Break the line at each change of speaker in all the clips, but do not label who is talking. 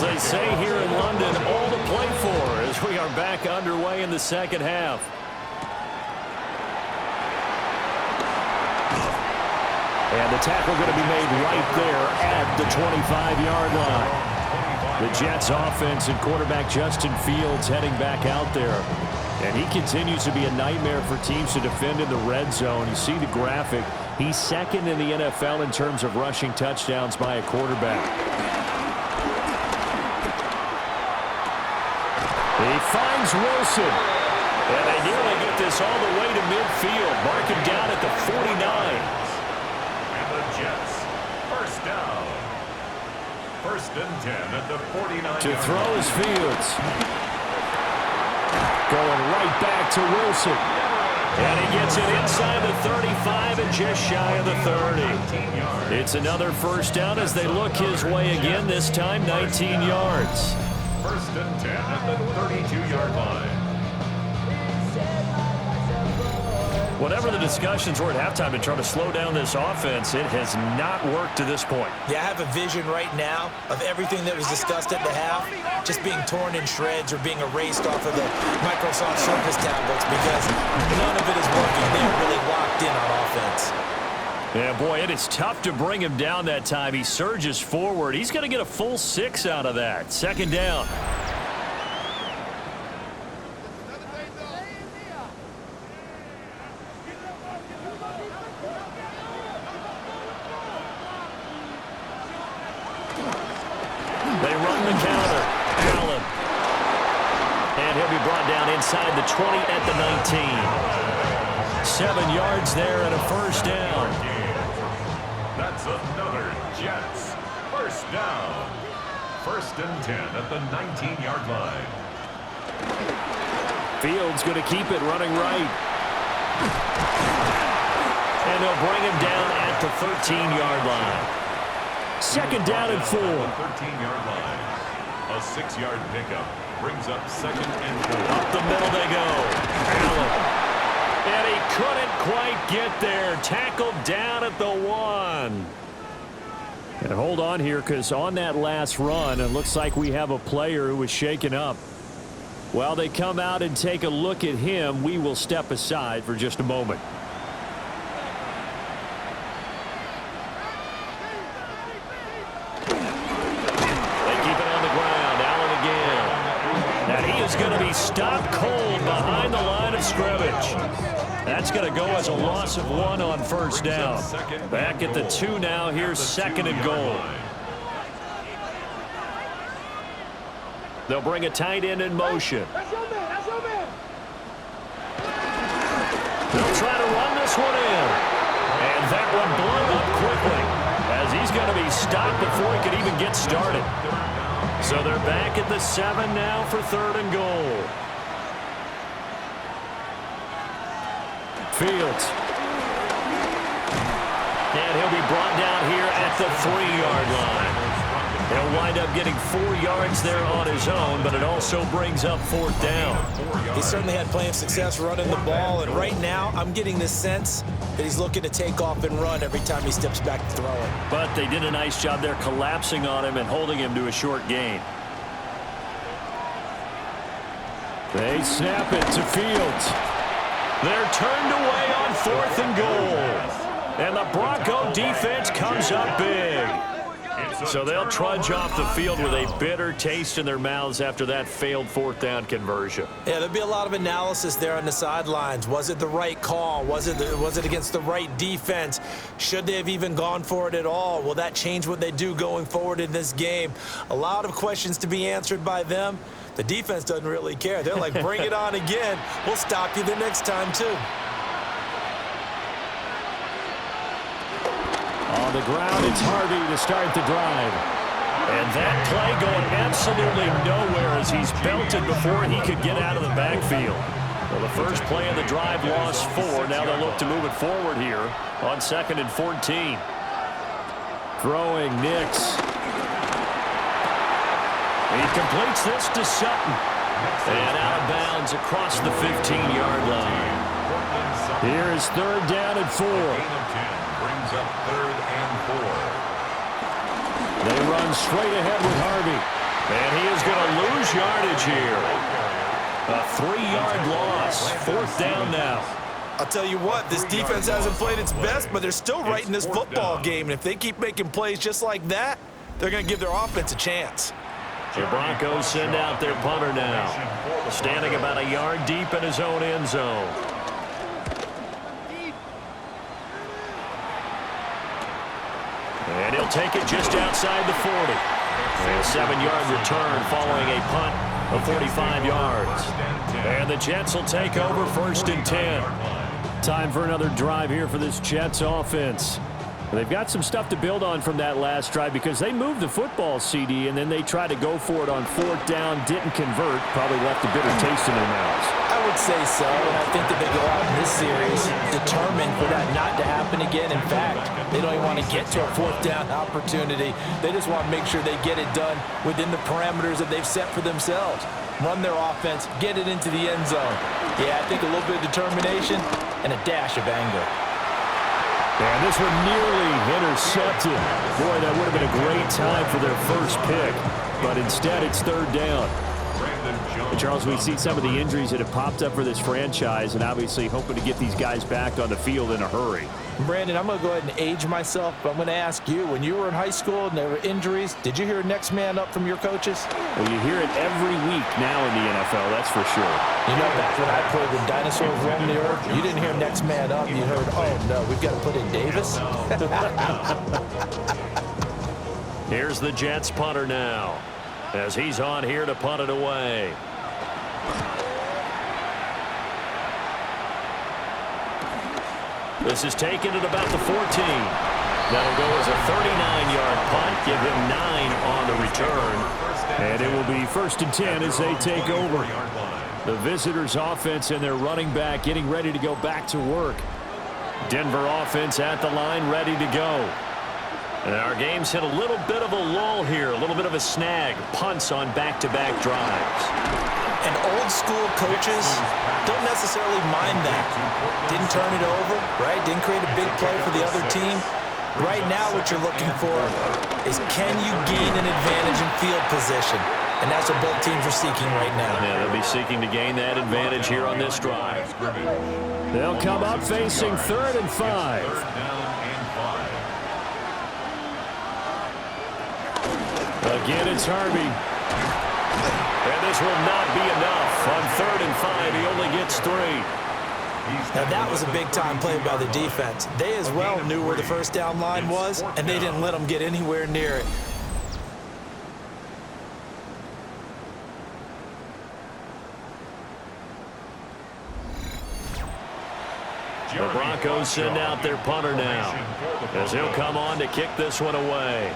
they say here in London, all to play for as we are back underway in the second half. And the tackle going to be made right there at the 25-yard line. The Jets offense and quarterback Justin Fields heading back out there. And he continues to be a nightmare for teams to defend in the red zone. You see the graphic. He's second in the NFL in terms of rushing touchdowns by a quarterback. He finds Wilson. And they nearly get this all the way to midfield. Mark him down at the 49.
And the Jets, first down. First and 10 at the 49.
To throw is Fields. Going right back to Wilson. And he gets it inside the 35 and just shy of the 30. It's another first down as they look his way again, this time 19 yards.
First and 10 at the 32-yard line.
Whatever the discussions were at halftime to try to slow down this offense, it has not worked to this point.
Yeah, I have a vision right now of everything that was discussed at the half just being torn in shreds or being erased off of the Microsoft Surface tablets because none of it is working. They're really locked in on offense.
Yeah, boy, it is tough to bring him down that time. He surges forward. He's going to get a full 6 out of that. Second down. They run the counter. Allen. And he'll be brought down inside the 20 at the 19. 7 yards there and a first down.
That's another Jets first down. First and 10 at the 19-yard line.
Fields going to keep it running right. And they'll bring him down at the 13-yard line. Second down and 4.
13-yard line. A 6-yard pickup brings up second and 4.
Up the middle they go. Allen. And he couldn't quite get there. Tackled down at the 1. And hold on here, because on that last run, it looks like we have a player who was shaken up. While they come out and take a look at him, we will step aside for just a moment. Going to be stopped cold behind the line of scrimmage. That's going to go as a loss of 1 on first down. Back at the 2 now. Here's second and goal. They'll bring a tight end in motion. They'll try to run this one in. And that one blown up quickly as he's going to be stopped before he could even get started. So they're back at the 7 now for third and goal. Fields. And he'll be brought down here at the 3-yard line. He'll wind up getting 4 yards there on his own, but it also brings up fourth down.
He certainly had plenty of success running the ball, and right now I'm getting this sense that he's looking to take off and run every time he steps back to throw it.
But they did a nice job there collapsing on him and holding him to a short gain. They snap it to Fields. They're turned away on fourth and goal. And the Bronco defense comes up big. So they'll trudge off the field with a bitter taste in their mouths after that failed fourth down conversion.
Yeah, there'll be a lot of analysis there on the sidelines. Was it the right call? Was it against the right defense? Should they have even gone for it at all? Will that change what they do going forward in this game? A lot of questions to be answered by them. The defense doesn't really care. They're like, bring it on again. We'll stop you the next time, too.
On the ground, it's Harvey to start the drive. And that play going absolutely nowhere as he's belted before he could get out of the backfield. Well, the first play of the drive lost 4. Now they'll look to move it forward here on 2nd and 14. Throwing Nix. He completes this to Sutton. And out of bounds across the 15-yard line. Here is third down and 4.
Brings up third and 4.
They run straight ahead with Harvey. going to lose yardage here. A 3-yard loss. 4th down now.
I'll tell you what, this defense hasn't played its best, but they're still right in this football game. And if they keep making plays just like that, they're going to give their offense a chance.
The Broncos send out their punter now, standing about a yard deep in his own end zone. And he'll take it just outside the 40. And a 7-yard return following a punt of 45 yards. And the Jets will take over 1st and 10. Time for another drive here for this Jets offense. They've got some stuff to build on from that last drive because they moved the football, CD, and then they tried to go for it on 4th down, didn't convert, probably left a bitter taste in their mouths.
I would say so, and I think that they go out in this series determined for that not to happen again. In fact, they don't even want to get to a 4th down opportunity. They just want to make sure they get it done within the parameters that they've set for themselves. Run their offense, get it into the end zone. Yeah, I think a little bit of determination and a dash of anger.
And this one nearly intercepted. Boy, that would have been a great time for their first pick. But instead, it's 3rd down. And Charles, we see some of the injuries that have popped up for this franchise, and obviously hoping to get these guys back on the field in a hurry.
Brandon, I'm going to go ahead and age myself, but I'm going to ask you, when you were in high school and there were injuries, did you hear next man up from your coaches?
Well, you hear it every week now in the NFL, that's for sure.
You know, back when I played with dinosaurs roaming the earth, you didn't hear next man up. You heard, oh, no, we've got to put in Davis.
Here's the Jets punter now, as he's on here to punt it away. This is taken at about the 14. That'll go as a 39-yard punt. Give him 9 on the return. And it will be 1st and 10 as they take over. The visitors' offense and their running back getting ready to go back to work. Denver offense at the line, ready to go. And our game's hit a little bit of a lull here, a little bit of a snag. Punts on back-to-back drives.
And old school coaches don't necessarily mind that. Didn't turn it over, right? Didn't create a big play for the other team. Right now what you're looking for is, can you gain an advantage in field position? And that's what both teams are seeking right now.
Yeah, they'll be seeking to gain that advantage here on this drive. They'll come up facing 3rd and 5. Again, it's Harvey. And this will not be enough. On 3rd and 5, he only gets 3.
Now, that was a big-time play by the defense. They as well knew where the 1st down line was, and they didn't let them get anywhere near it.
The Broncos send out their punter now, as he'll come on to kick this one away.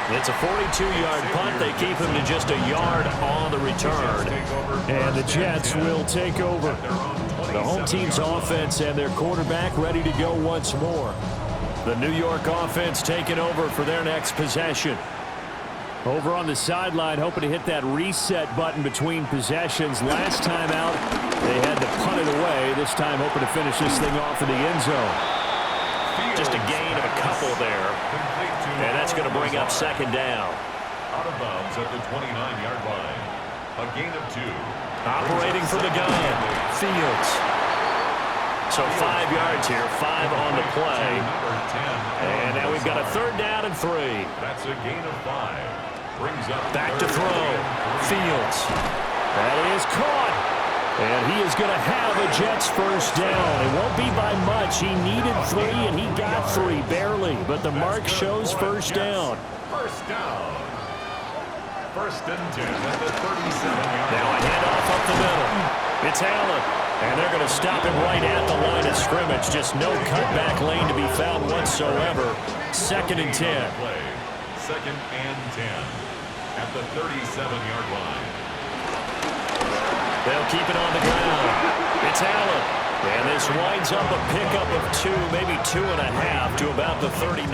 It's a 42-yard punt. They keep him to just a yard on the return. And the Jets will take over. The home team's offense and their quarterback ready to go once more. The New York offense taking over for their next possession. Over on the sideline, hoping to hit that reset button between possessions. Last time out, they had to punt it away. This time, hoping to finish this thing off in the end zone. Just a gain of a couple there. And that's going to bring up 2nd down.
Out of bounds at the 29-yard line. A gain of 2.
Operating from the gun, Fields. So 5 yards here, 5 on the play. And now we've got a 3rd down and 3.
That's a gain of 5. Brings up
back to throw. Fields. That is caught. And he is going to have a Jets 1st down. It won't be by much. He needed 3, and he got 3, barely. But the mark shows 1st down.
1st down. 1st and 10 at the 37-yard.
Now a handoff up the middle. It's Allen. And they're going to stop him right at the line of scrimmage. Just no cutback lane to be found whatsoever. 2nd and 10.
2nd and 10 at the 37-yard line.
They'll keep it on the ground. It's Allen. And this winds up a pickup of 2, maybe 2.5 to about the 39.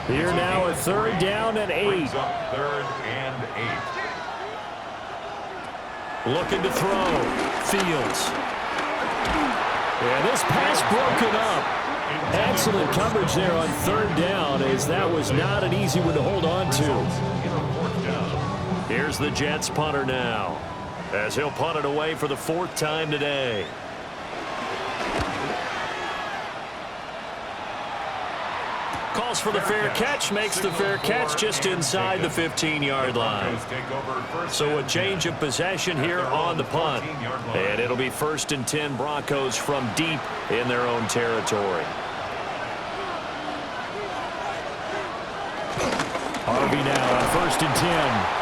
Here now a 3rd down and 8.
3rd and 8.
Looking to throw. Fields. And this pass broken up. Excellent coverage there on third down, as that was not an easy one to hold on to. Here's the Jets punter now, as he'll punt it away for the 4th time today. Calls for the fair catch, makes the fair catch just inside the 15-yard line. So a change of possession here on the punt. And it'll be 1st and 10 Broncos from deep in their own territory. Harvey now on 1st and 10.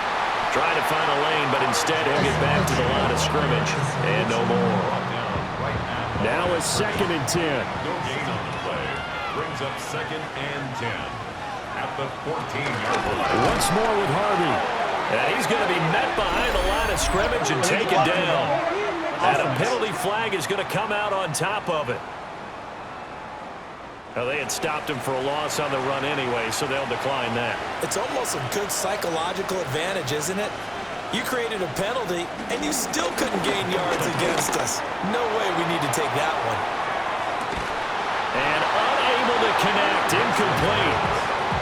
Trying to find a lane, but instead he'll get back to the line of scrimmage. And no more. Now a 2nd and 10.
No gain on the play. Brings up 2nd and 10 at the 14-yard line.
Once more with Harvey. And he's going to be met behind the line of scrimmage and taken down. And a penalty flag is going to come out on top of it. Well, they had stopped him for a loss on the run anyway, so they'll decline that.
It's almost a good psychological advantage, isn't it? You created a penalty, and you still couldn't gain yards against us. No way we need to take that one.
And unable to connect, incomplete.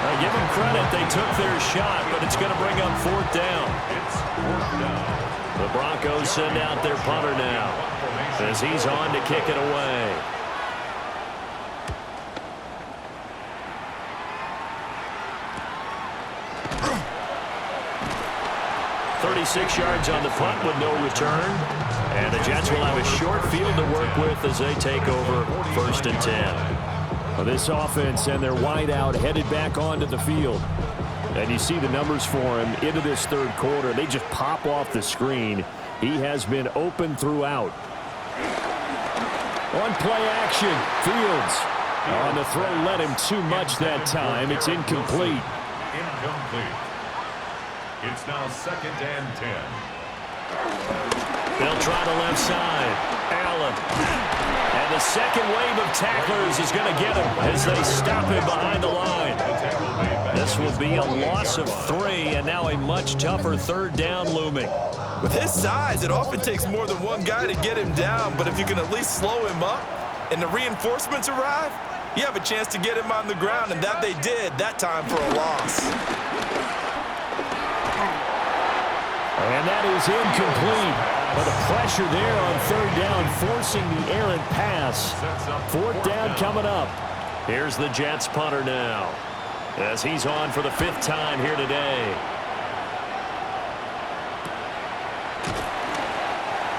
I give them credit, they took their shot, but it's going to bring up 4th down.
It's 4th down.
The Broncos send out their punter now, as he's on to kick it away. 36 yards on the punt with no return. And the Jets will have a short field to work with as they take over 1st and 10. Well, this offense and their wideout headed back onto the field. And you see the numbers for him into this 3rd quarter. They just pop off the screen. He has been open throughout. On play action, Fields. On the throw, let him too much that time. It's incomplete.
Incomplete. It's now 2nd and 10.
They'll try the left side. Allen. And the second wave of tacklers is going to get him as they stop him behind the line. This will be a loss of 3, and now a much tougher 3rd down looming.
With his size, it often takes more than one guy to get him down, but if you can at least slow him up and the reinforcements arrive, you have a chance to get him on the ground, and that they did that time for a loss.
And that is incomplete. But the pressure there on 3rd down, forcing the errant pass. 4th down coming up. Here's the Jets punter now, as he's on for the 5th time here today.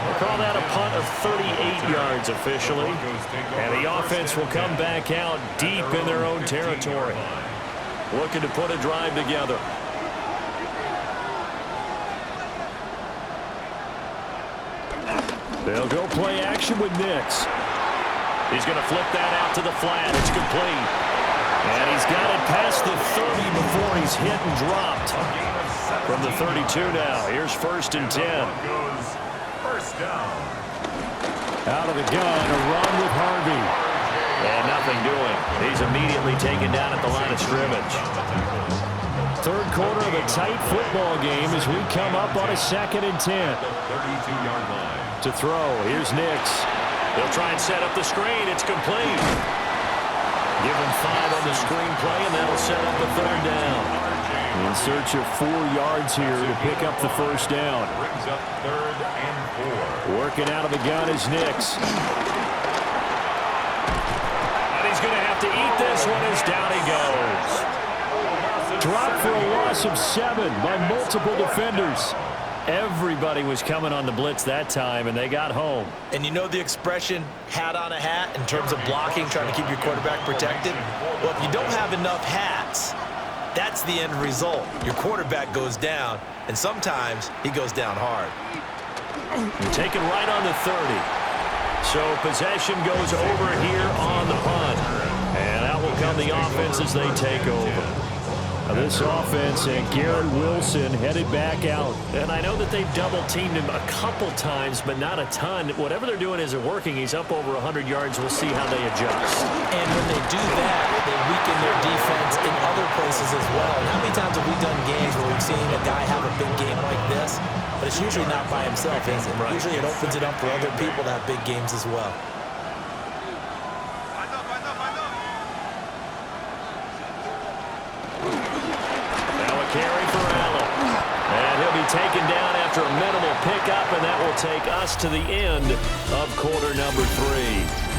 We'll call that a punt of 38 yards officially. And the offense will come back out deep in their own territory, looking to put a drive together. They'll go play action with Nix. He's going to flip that out to the flat. It's complete. And he's got it past the 30 before he's hit and dropped. From the 32 now. Here's 1st and 10.
First down.
Out of the gun, a run with Harvey. And nothing doing. He's immediately taken down at the line of scrimmage. 3rd quarter of a tight football game as we come up on a 2nd and 10.
32-yard line.
To throw, here's Nix. They'll try and set up the screen. It's complete. Give him 5 on the screenplay, and that'll set up the 3rd down. In search of 4 yards here to pick up the 1st down.
Brings up 3rd and 4.
Working out of the gun is Nix. And he's going to have to eat this one as down he goes. Dropped for a loss of 7 by multiple defenders. Everybody was coming on the blitz that time, and they got home.
And you know the expression, hat on a hat, in terms of blocking, trying to keep your quarterback protected? Well, if you don't have enough hats, that's the end result. Your quarterback goes down, and sometimes he goes down hard.
Taken right on the 30. So possession goes over here on the punt. And out will come the offense as they take over. This offense and Garrett Wilson headed back out. And I know that they've double-teamed him a couple times, but not a ton. Whatever they're doing isn't working. He's up over 100 yards. We'll see how they adjust.
And when they do that, they weaken their defense in other places as well. And how many times have we done games where we've seen a guy have a big game like this? But it's usually not by himself, is it? Right. Usually it opens it up for other people to have big games as well.
taken down after a minimal pickup, and that will take us to the end of quarter number 3.